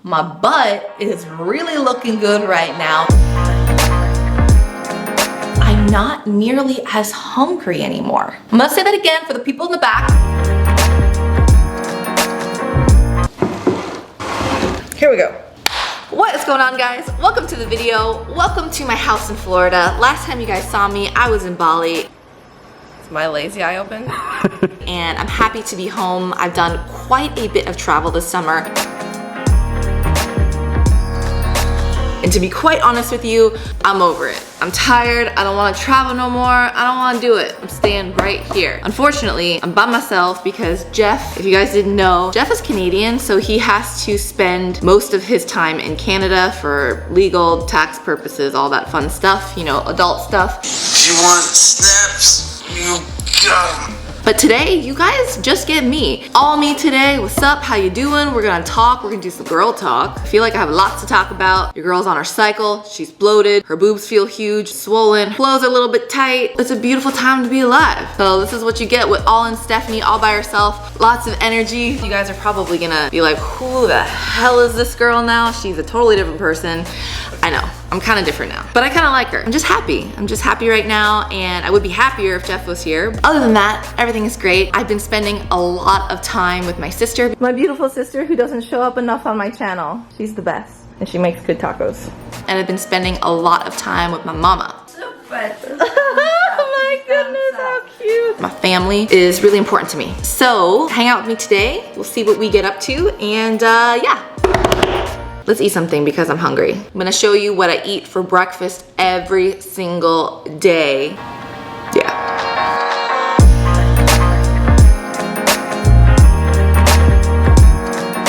My butt is really looking good right now. I'm not nearly as hungry anymore. I'm gonna say that again for the people in the back. Here we go. What is going on, guys? Welcome to the video. Welcome to my house in Florida. Last time you guys saw me, I was in Bali. Is my lazy eye open? And I'm happy to be home. I've done quite a bit of travel this summer. And to be quite honest with you, I'm over it. I'm tired, I don't wanna travel no more, I don't wanna do it. I'm staying right here. Unfortunately, I'm by myself because Jeff, if you guys didn't know, Jeff is Canadian, so he has to spend most of his time in Canada for legal, tax purposes, all that fun stuff, you know, adult stuff. If you want snaps, you got 'em. But today, you guys just get me. All me today. What's up? How you doing? We're gonna talk. We're gonna do some girl talk. I feel like I have lots to talk about. Your girl's on her cycle. She's bloated. Her boobs feel huge, swollen. Clothes are a little bit tight. It's a beautiful time to be alive. So this is what you get with all in Stephanie, all by herself. Lots of energy. You guys are probably gonna be like, who the hell is this girl now? She's a totally different person. I know. I'm kind of different now, but I kind of like her. I'm just happy. I'm just happy right now, and I would be happier if Jeff was here. Other than that, everything is great. I've been spending a lot of time with my sister. My beautiful sister who doesn't show up enough on my channel. She's the best, and she makes good tacos. And I've been spending a lot of time with my mama. Oh my goodness, how cute. My family is really important to me. So hang out with me today. We'll see what we get up to, and yeah. Let's eat something because I'm hungry. I'm gonna show you what I eat for breakfast every single day. Yeah.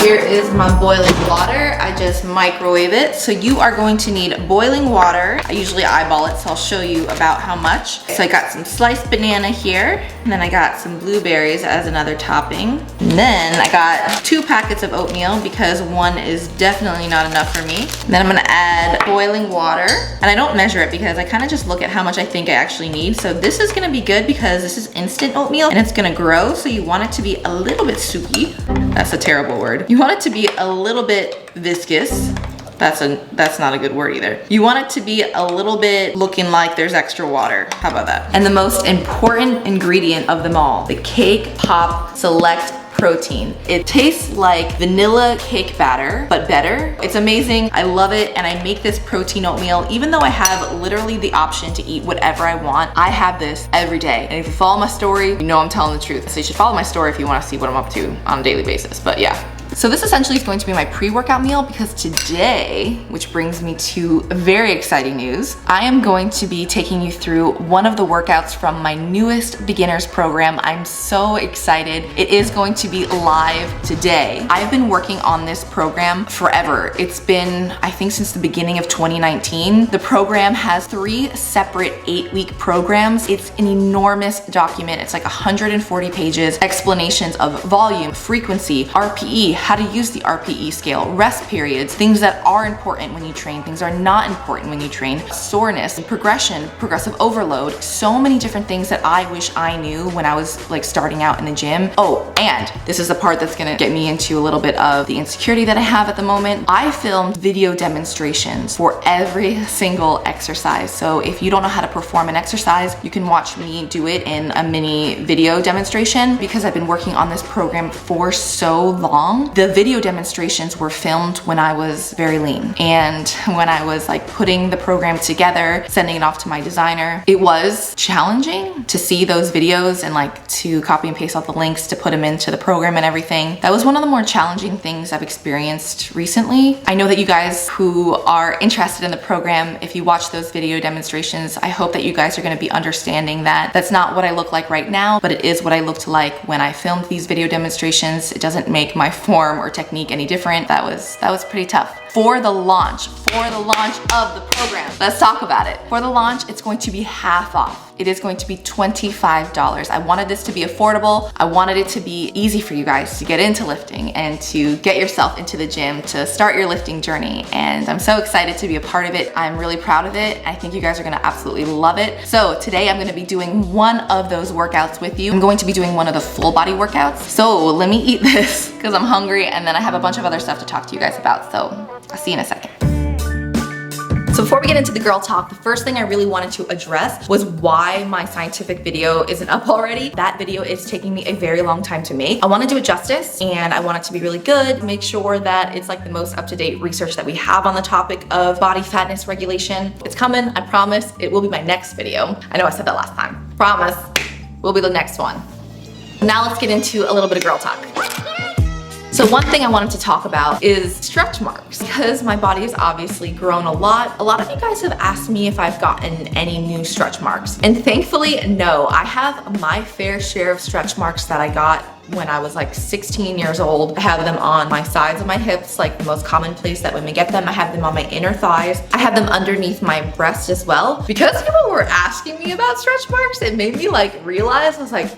Here is my boiling water. I just microwave it. So you are going to need boiling water. I usually eyeball it, so I'll show you about how much. So I got some sliced banana here, and then I got some blueberries as another topping. And then I got 2 packets of oatmeal because 1 is definitely not enough for me. And then I'm gonna add boiling water. And I don't measure it because I kind of just look at how much I think I actually need. So this is gonna be good because this is instant oatmeal and it's gonna grow, so you want it to be a little bit soupy. That's a terrible word. You want it to be a little bit viscous. That's not a good word either. You want it to be a little bit looking like there's extra water. How about that? And the most important ingredient of them all, the Cake Pop Select Protein. It tastes like vanilla cake batter, but better. It's amazing. I love it, and I make this protein oatmeal even though I have literally the option to eat whatever I want. I have this every day, and if you follow my story, you know I'm telling the truth. So you should follow my story if you want to see what I'm up to on a daily basis, but yeah. So this essentially is going to be my pre-workout meal because today, which brings me to very exciting news, I am going to be taking you through one of the workouts from my newest beginners program. I'm so excited. It is going to be live today. I've been working on this program forever. It's been, I think, since the beginning of 2019. The program has 3 separate 8-week programs. It's an enormous document. It's like 140 pages, explanations of volume, frequency, RPE, how to use the RPE scale, rest periods, things that are important when you train, things are not important when you train, soreness, progression, progressive overload, so many different things that I wish I knew when I was like starting out in the gym. Oh, and this is the part that's gonna get me into a little bit of the insecurity that I have at the moment. I filmed video demonstrations for every single exercise. So if you don't know how to perform an exercise, you can watch me do it in a mini video demonstration because I've been working on this program for so long. The video demonstrations were filmed when I was very lean, and when I was like putting the program together, sending it off to my designer, it was challenging to see those videos and like to copy and paste all the links to put them into the program and everything. That was one of the more challenging things I've experienced recently. I know that you guys who are interested in the program, if you watch those video demonstrations, I hope that you guys are going to be understanding that that's not what I look like right now, but it is what I looked like when I filmed these video demonstrations. It doesn't make my form or technique any different. That was pretty tough. For the launch of the program, let's talk about it. For the launch, it's going to be half off. it is going to be $25. I wanted this to be affordable. I wanted it to be easy for you guys to get into lifting and to get yourself into the gym to start your lifting journey. And I'm so excited to be a part of it. I'm really proud of it. I think you guys are gonna absolutely love it. So today I'm gonna be doing one of those workouts with you. I'm going to be doing one of the full body workouts. So let me eat this because I'm hungry, and then I have a bunch of other stuff to talk to you guys about. So I'll see you in a second. So before we get into the girl talk, the first thing I really wanted to address was why my scientific video isn't up already. That video is taking me a very long time to make. I want to do it justice, and I want it to be really good, make sure that it's like the most up-to-date research that we have on the topic of body fatness regulation. It's coming, I promise. It will be my next video. I know I said that last time. Promise, will be the next one. Now let's get into a little bit of girl talk. So one thing I wanted to talk about is stretch marks, because my body has obviously grown a lot. A lot of you guys have asked me if I've gotten any new stretch marks. And thankfully, no. I have my fair share of stretch marks that I got when I was like 16 years old. I have them on my sides of my hips, like the most common place that women get them. I have them on my inner thighs. I have them underneath my breast as well. Because people were asking me about stretch marks, it made me like realize, I was like,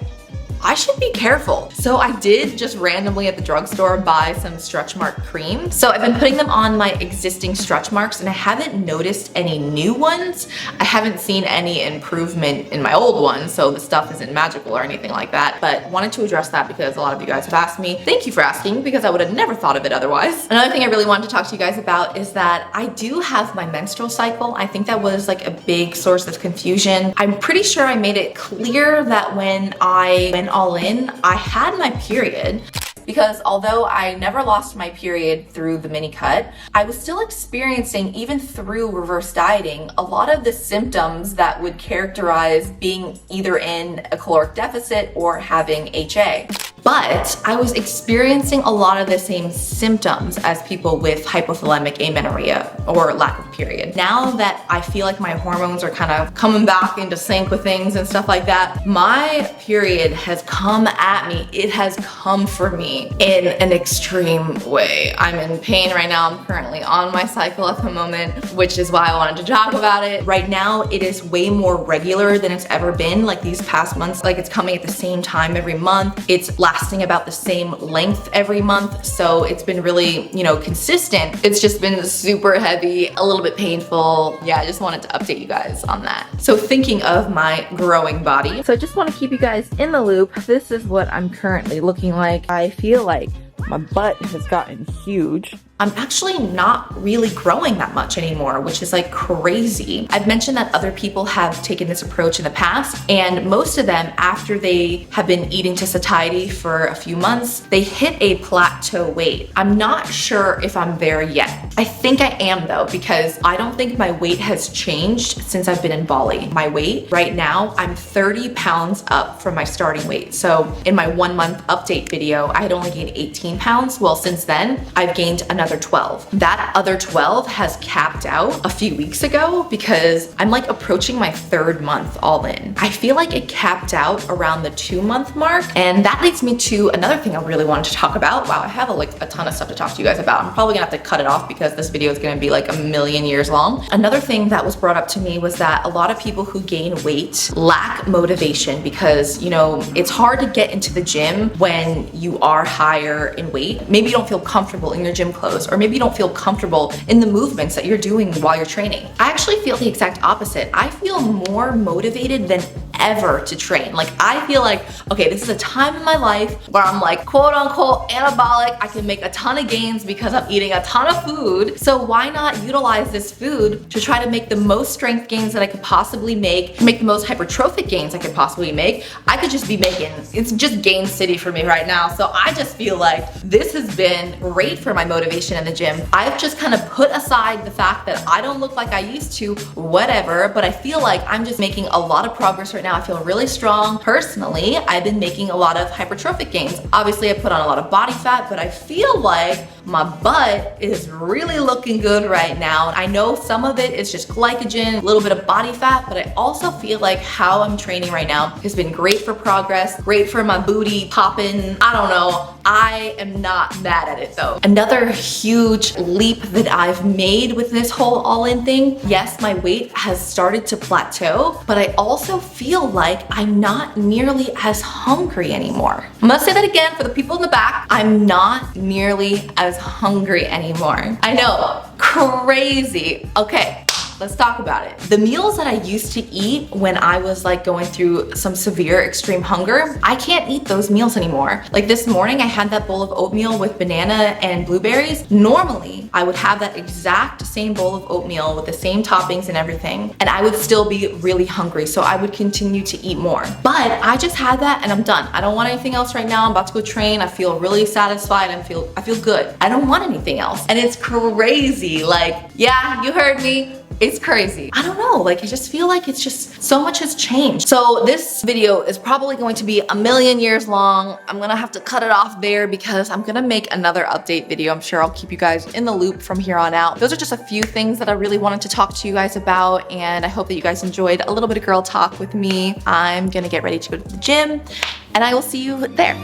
I should be careful. So I did just randomly at the drugstore buy some stretch mark cream. So I've been putting them on my existing stretch marks, and I haven't noticed any new ones. I haven't seen any improvement in my old ones, so the stuff isn't magical or anything like that, but wanted to address that because a lot of you guys have asked me. Thank you for asking, because I would have never thought of it otherwise. Another thing I really wanted to talk to you guys about is that I do have my menstrual cycle. I think that was like a big source of confusion. I'm pretty sure I made it clear that when I went all in, I had my period, because although I never lost my period through the mini cut, I was still experiencing, even through reverse dieting, a lot of the symptoms that would characterize being either in a caloric deficit or having HA. But I was experiencing a lot of the same symptoms as people with hypothalamic amenorrhea or lack of period. Now that I feel like my hormones are kind of coming back into sync with things and stuff like that, my period has come at me. It has come for me in an extreme way. I'm in pain right now. I'm currently on my cycle at the moment, which is why I wanted to talk about it. Right now, it is way more regular than it's ever been. Like these past months, like it's coming at the same time every month. It's lasting about the same length every month. So it's been really, you know, consistent. It's just been super heavy, a little bit painful. Yeah, I just wanted to update you guys on that. So thinking of my growing body. So I just want to keep you guys in the loop. This is what I'm currently looking like. I feel like my butt has gotten huge. I'm actually not really growing that much anymore, which is like crazy. I've mentioned that other people have taken this approach in the past, and most of them, after they have been eating to satiety for a few months, they hit a plateau weight. I'm not sure if I'm there yet. I think I am though, because I don't think my weight has changed since I've been in Bali. My weight right now, I'm 30 pounds up from my starting weight. So in my 1 month update video, I had only gained 18 pounds. Well, since then, I've gained another 12. That other 12 has capped out a few weeks ago because I'm like approaching my 3rd month all in. I feel like it capped out around the 2-month mark, and that leads me to another thing I really wanted to talk about. Wow, I have like a ton of stuff to talk to you guys about. I'm probably gonna have to cut it off because this video is gonna be like 1,000,000 years long. Another thing that was brought up to me was that a lot of people who gain weight lack motivation because, you know, it's hard to get into the gym when you are higher in weight. Maybe you don't feel comfortable in your gym clothes, or maybe you don't feel comfortable in the movements that you're doing while you're training. I actually feel the exact opposite. I feel more motivated than ever to train. Like I feel like, okay, this is a time in my life where I'm like quote unquote anabolic. I can make a ton of gains because I'm eating a ton of food. So why not utilize this food to try to make the most strength gains that I could possibly make the most hypertrophic gains I could possibly make. I could just be making, it's just gain city for me right now. So I just feel like this has been great for my motivation in the gym. I've just kind of put aside the fact that I don't look like I used to, whatever, but I feel like I'm just making a lot of progress right now. I feel really strong. Personally, I've been making a lot of hypertrophic gains. Obviously, I put on a lot of body fat, but I feel like My butt is really looking good right now. I know some of it is just glycogen, a little bit of body fat, but I also feel like how I'm training right now has been great for progress, great for my booty popping. I don't know. I am not mad at it though. Another huge leap that I've made with this whole all-in thing, yes, my weight has started to plateau, but I also feel like I'm not nearly as hungry anymore. I'm gonna say that again for the people in the back. I'm not nearly as hungry anymore. I know, crazy. Okay. Let's talk about it. The meals that I used to eat when I was like going through some severe extreme hunger, I can't eat those meals anymore. Like this morning, I had that bowl of oatmeal with banana and blueberries. Normally, I would have that exact same bowl of oatmeal with the same toppings and everything, and I would still be really hungry, so I would continue to eat more. But I just had that and I'm done. I don't want anything else right now. I'm about to go train. I feel really satisfied and I feel good. I don't want anything else. And it's crazy. Like, yeah, you heard me. It's crazy. I don't know, like I just feel like it's just so much has changed. So this video is probably going to be a million years long. I'm gonna have to cut it off there because I'm gonna make another update video. I'm sure I'll keep you guys in the loop from here on out. Those are just a few things that I really wanted to talk to you guys about, and I hope that you guys enjoyed a little bit of girl talk with me. I'm gonna get ready to go to the gym and I will see you there.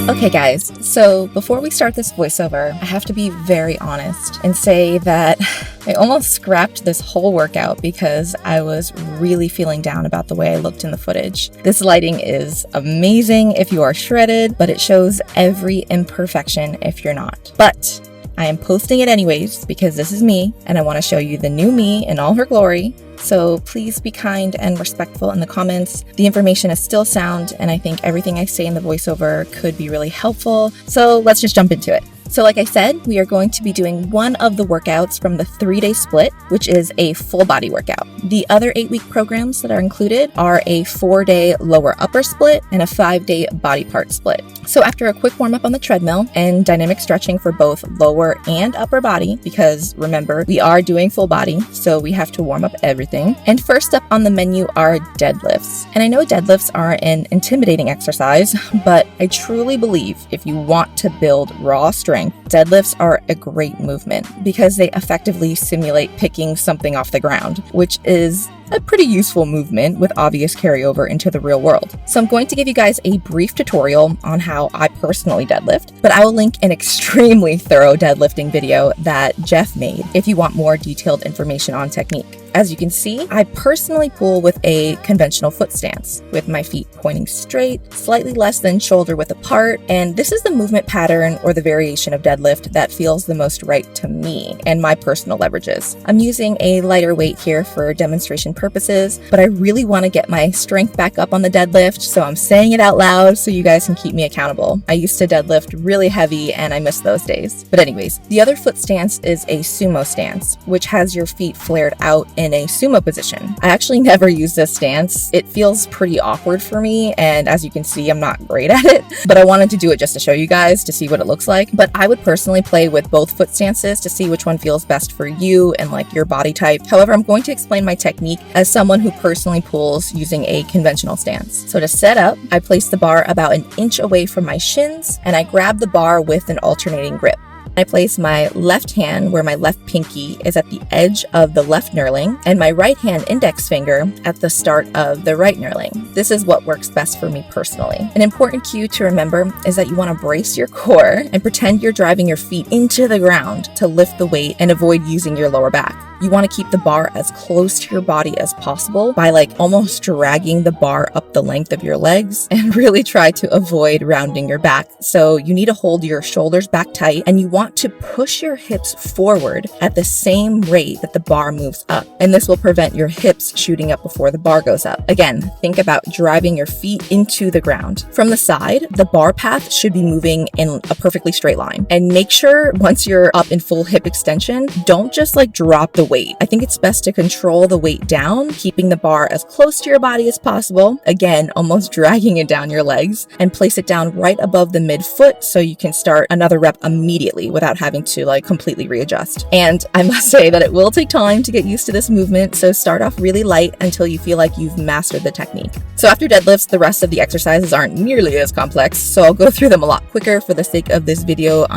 Okay guys, so before we start this voiceover, I have to be very honest and say that I almost scrapped this whole workout because I was really feeling down about the way I looked in the footage. This lighting is amazing if you are shredded, but it shows every imperfection if you're not. But I am posting it anyways because this is me and I want to show you the new me in all her glory. So please be kind and respectful in the comments. The information is still sound and I think everything I say in the voiceover could be really helpful. So let's just jump into it. So like I said, we are going to be doing one of the workouts from the 3-day split, which is a full body workout. The other 8-week programs that are included are a 4-day lower upper split and a 5-day body part split. So after a quick warm up on the treadmill and dynamic stretching for both lower and upper body, because remember, we are doing full body, so we have to warm up everything. And first up on the menu are deadlifts. And I know deadlifts are an intimidating exercise, but I truly believe if you want to build raw strength, deadlifts are a great movement because they effectively simulate picking something off the ground, which is a pretty useful movement with obvious carryover into the real world. So I'm going to give you guys a brief tutorial on how I personally deadlift, but I will link an extremely thorough deadlifting video that Jeff made if you want more detailed information on technique. As you can see, I personally pull with a conventional foot stance, with my feet pointing straight, slightly less than shoulder width apart, and this is the movement pattern or the variation of deadlift that feels the most right to me and my personal leverages. I'm using a lighter weight here for demonstration purposes, but I really want to get my strength back up on the deadlift, so I'm saying it out loud so you guys can keep me accountable. I used to deadlift really heavy and I miss those days. But anyways, the other foot stance is a sumo stance, which has your feet flared out in a sumo position. I actually never use this stance. It feels pretty awkward for me, and as you can see, I'm not great at it, but I wanted to do it just to show you guys to see what it looks like. But I would personally play with both foot stances to see which one feels best for you and like your body type. However, I'm going to explain my technique as someone who personally pulls using a conventional stance. So to set up, I place the bar about an inch away from my shins and I grab the bar with an alternating grip. I place my left hand where my left pinky is at the edge of the left knurling and my right hand index finger at the start of the right knurling. This is what works best for me personally. An important cue to remember is that you want to brace your core and pretend you're driving your feet into the ground to lift the weight and avoid using your lower back. You want to keep the bar as close to your body as possible by like almost dragging the bar up the length of your legs and really try to avoid rounding your back. So you need to hold your shoulders back tight and you want to push your hips forward at the same rate that the bar moves up. And this will prevent your hips shooting up before the bar goes up. Again, think about driving your feet into the ground. From the side, the bar path should be moving in a perfectly straight line. And make sure once you're up in full hip extension, don't just like drop the weight. I think it's best to control the weight down, keeping the bar as close to your body as possible. Again, almost dragging it down your legs, and place it down right above the midfoot so you can start another rep immediately without having to like completely readjust. And I must say that it will take time to get used to this movement, so start off really light until you feel like you've mastered the technique. So after deadlifts, the rest of the exercises aren't nearly as complex, so I'll go through them a lot quicker for the sake of this video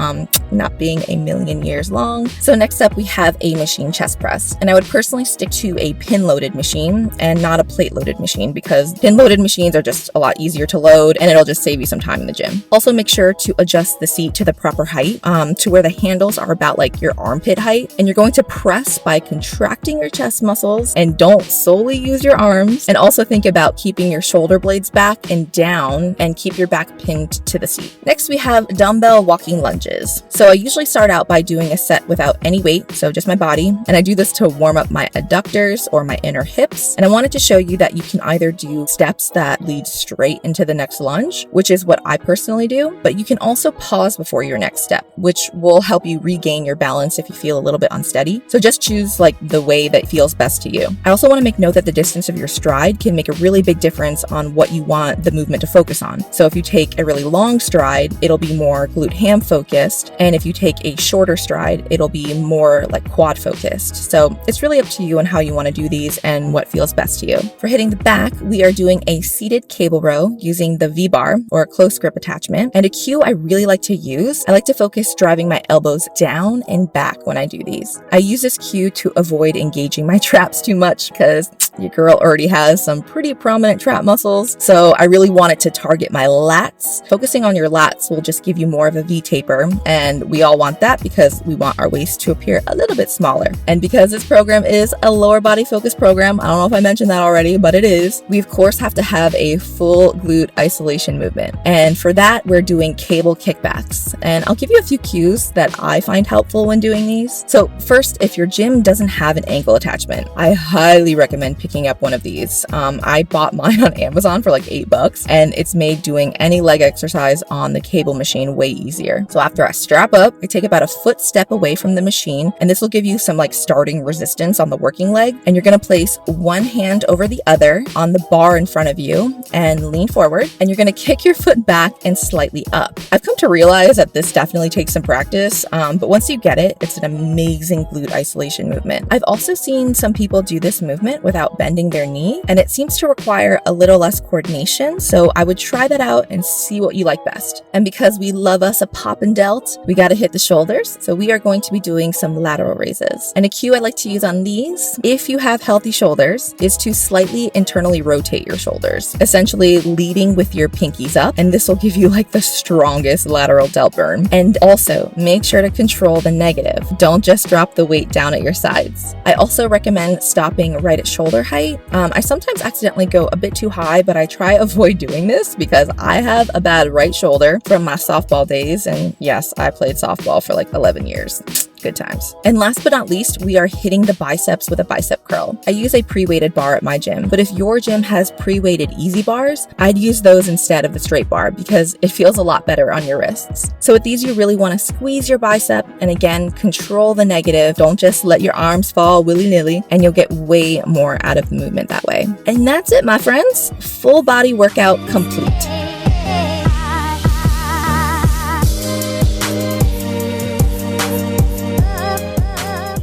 not being a million years long. So next up, we have a machine chest press, and I would personally stick to a pin-loaded machine and not a plate-loaded machine because pin-loaded machines are just a lot easier to load and it'll just save you some time in the gym. Also, make sure to adjust the seat to the proper height, to where the handles are about like your armpit height, and you're going to press by contracting your chest muscles, and don't solely use your arms. And also think about keeping your shoulder blades back and down and keep your back pinned to the seat. Next, we have dumbbell walking lunges. So I usually start out by doing a set without any weight, so just my body, and I do this to warm up my adductors or my inner hips. And I wanted to show you that you can either do steps that lead straight into the next lunge, which is what I personally do, but you can also pause before your next step, which will help you regain your balance if you feel a little bit unsteady. So just choose like the way that feels best to you. I also want to make note that the distance of your stride can make a really big difference on what you want the movement to focus on. So if you take a really long stride, it'll be more glute ham focused, and if you take a shorter stride, it'll be more like quad focused. So it's really up to you on how you want to do these and what feels best to you. For hitting the back, we are doing a seated cable row using the V-bar or a close grip attachment. And a cue I really like to use, I like to focus driving my elbows down and back when I do these. I use this cue to avoid engaging my traps too much because your girl already has some pretty prominent trap muscles. So I really want it to target my lats. Focusing on your lats will just give you more of a V taper, and we all want that because we want our waist to appear a little bit smaller. And because this program is a lower body focused program, I don't know if I mentioned that already, but it is, we of course have to have a full glute isolation movement. And for that, we're doing cable kickbacks. And I'll give you a few cues that I find helpful when doing these. So first, if your gym doesn't have an ankle attachment, I highly recommend picking up one of these. I bought mine on Amazon for like $8, and it's made doing any leg exercise on the cable machine way easier. So after I strap up, I take about a foot step away from the machine, and this will give you some like starting resistance on the working leg. And you're going to place one hand over the other on the bar in front of you and lean forward, and you're going to kick your foot back and slightly up. I've come to realize that this definitely takes some practice, but once you get it, it's an amazing glute isolation movement. I've also seen some people do this movement without bending their knee, and it seems to require a little less coordination, so I would try that out and see what you like best. And because we love us a pop and delt, we got to hit the shoulders, so we are going to be doing some lateral raises. And a cue I like to use on these, if you have healthy shoulders, is to slightly internally rotate your shoulders, essentially leading with your pinkies up, and this will give you like the strongest lateral delt burn. And also make sure to control the negative. Don't just drop the weight down at your sides. I also recommend stopping right at shoulder height. I sometimes accidentally go a bit too high, but I try avoid doing this because I have a bad right shoulder from my softball days, and yes, I played softball for like 11 years. Good times. And last but not least, we are hitting the biceps with a bicep curl. I use a pre-weighted bar at my gym, but if your gym has pre-weighted easy bars, I'd use those instead of the straight bar because it feels a lot better on your wrists. So with these, you really want to squeeze your bicep, and again, control the negative. Don't just let your arms fall willy-nilly, and you'll get way more out of the movement that way. And that's it, my friends. Full body workout complete.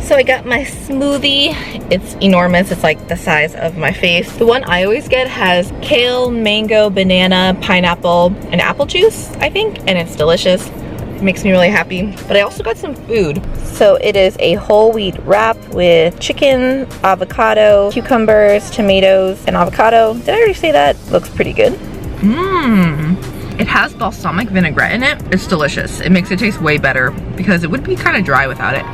So I got my smoothie. It's enormous. It's like the size of my face. The one I always get has kale, mango, banana, pineapple, and apple juice, I think, and it's delicious. It makes me really happy. But I also got some food. So it is a whole wheat wrap with chicken, avocado, cucumbers, tomatoes, and avocado. Did I already say that? Looks pretty good. It has balsamic vinaigrette in it. It's delicious. It makes it taste way better because it would be kind of dry without it.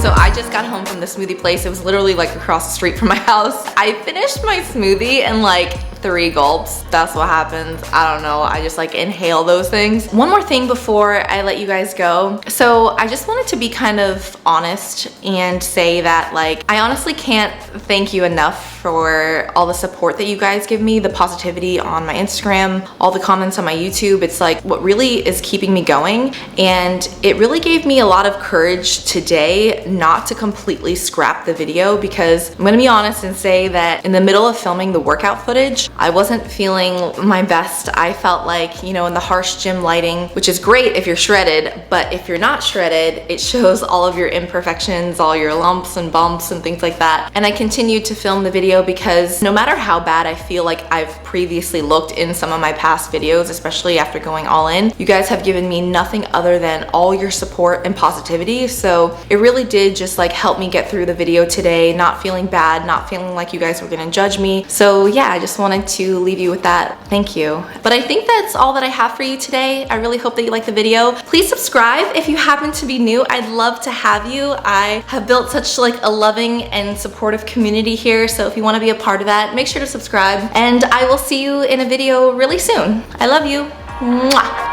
So I just got home from the smoothie place. It was literally like across the street from my house. I finished my smoothie in like 3 gulps. That's what happens. I don't know. I just like inhale those things. One more thing before I let you guys go. So I just wanted to be kind of honest and say that like I honestly can't thank you enough for all the support that you guys give me, the positivity on my Instagram, all the comments on my YouTube. It's like what really is keeping me going. And it really gave me a lot of courage today not to completely scrap the video, because I'm gonna be honest and say that in the middle of filming the workout footage, I wasn't feeling my best. I felt like, you know, in the harsh gym lighting, which is great if you're shredded, but if you're not shredded, it shows all of your imperfections, all your lumps and bumps and things like that. And I continued to film the video because no matter how bad I feel like I've previously looked in some of my past videos, especially after going all in, you guys have given me nothing other than all your support and positivity. So it really did just like help me get through the video today, not feeling bad, not feeling like you guys were gonna judge me. So yeah, I just wanted to leave you with that. Thank you. But I think that's all that I have for you today. I really hope that you like the video. Please subscribe if you happen to be new. I'd love to have you. I have built such like a loving and supportive community here. So if you want to be a part of that, make sure to subscribe, and I will see you in a video really soon. I love you. Mwah.